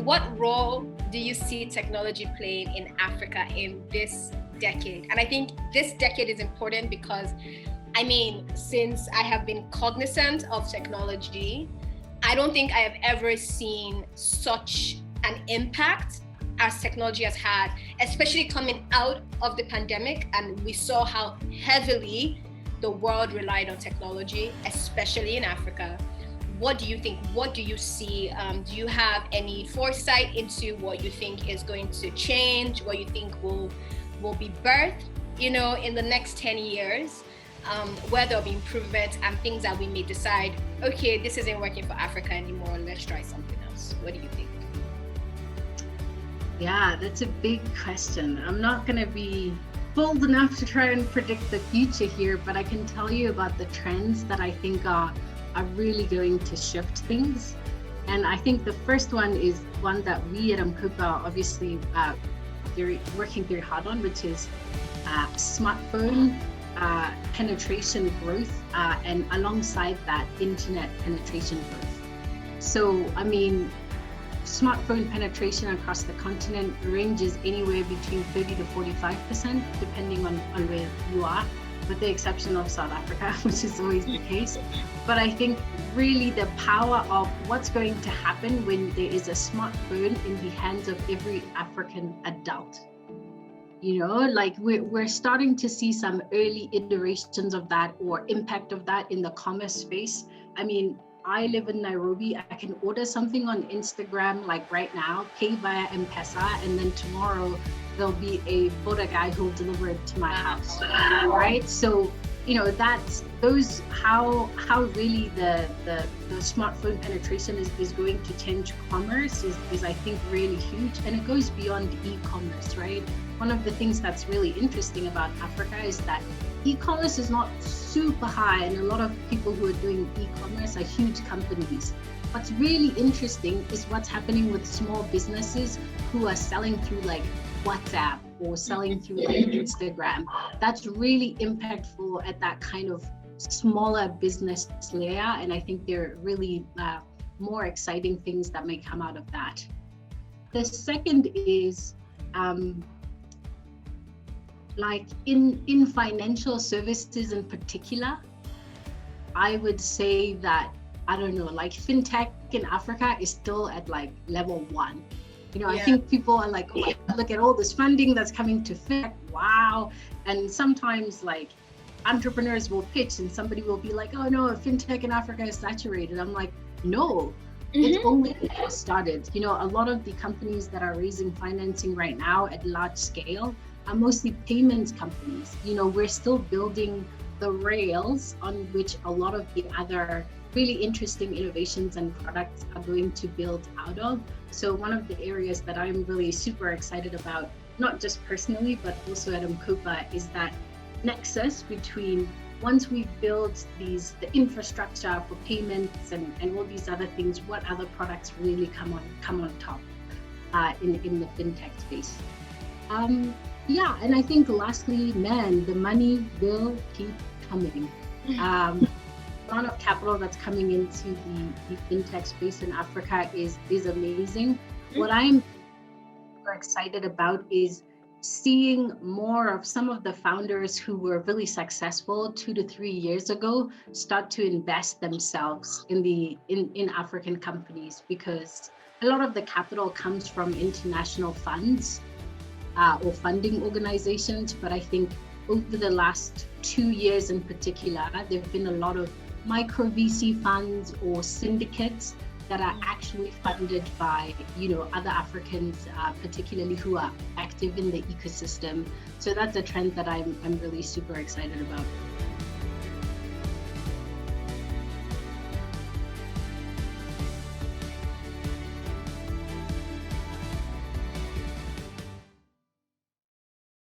what role do you see technology playing in Africa in this decade? And I think this decade is important because, I mean, since I have been cognizant of technology, I don't think I have ever seen such an impact as technology has had, especially coming out of the pandemic. And we saw how heavily the world relied on technology, especially in Africa. What do you think? What do you see? Do you have any foresight into what you think is going to change, what you think will be birthed, in the next 10 years, where there'll be improvements and things that we may decide, okay, this isn't working for Africa anymore, let's try something else. What do you think? Yeah, that's a big question. I'm not going to be bold enough to try and predict the future here, but I can tell you about the trends that I think are really going to shift things. And I think the first one is one that we at M-KOPA are obviously working very hard on, which is smartphone penetration growth, and alongside that, internet penetration growth. So, I mean, smartphone penetration across the continent ranges anywhere between 30 to 45%, depending on where you are, with the exception of South Africa, which is always the case. But I think really the power of what's going to happen when there is a smartphone in the hands of every African adult. Like we're starting to see some early iterations of that or impact of that in the commerce space. I mean, I live in Nairobi. I can order something on Instagram like right now, pay via M-PESA, and then tomorrow there'll be a border guy who'll deliver it to my house, right? So, that's how really the smartphone penetration is going to change commerce is I think really huge, and it goes beyond e-commerce, right? One of the things that's really interesting about Africa is that e-commerce is not super high, and a lot of people who are doing e-commerce are huge companies. What's really interesting is what's happening with small businesses who are selling through like WhatsApp or selling through like Instagram. That's really impactful at that kind of smaller business layer, and I think there are really more exciting things that may come out of that. The second is like in financial services in particular, I would say that, I don't know, like fintech in Africa is still at like level 1. I think people are like, oh, look at all this funding that's coming to fintech, wow. And sometimes like entrepreneurs will pitch and somebody will be like, oh no, fintech in Africa is saturated. I'm like, no, it's only started. A lot of the companies that are raising financing right now at large scale are mostly payments companies. We're still building the rails on which a lot of the other really interesting innovations and products are going to build out of. So one of the areas that I'm really super excited about, not just personally, but also at M-KOPA, is that nexus between once we build the infrastructure for payments and all these other things, what other products really come on top in the fintech space. And I think lastly, the money will keep coming. The amount of capital that's coming into the fintech space in Africa is amazing. What I'm super excited about is seeing more of some of the founders who were really successful 2 to 3 years ago start to invest themselves in African companies, because a lot of the capital comes from international funds or funding organizations. But I think over the last 2 years in particular, there have been a lot of micro VC funds or syndicates that are actually funded by other Africans, particularly who are active in the ecosystem. So that's a trend that I'm really super excited about.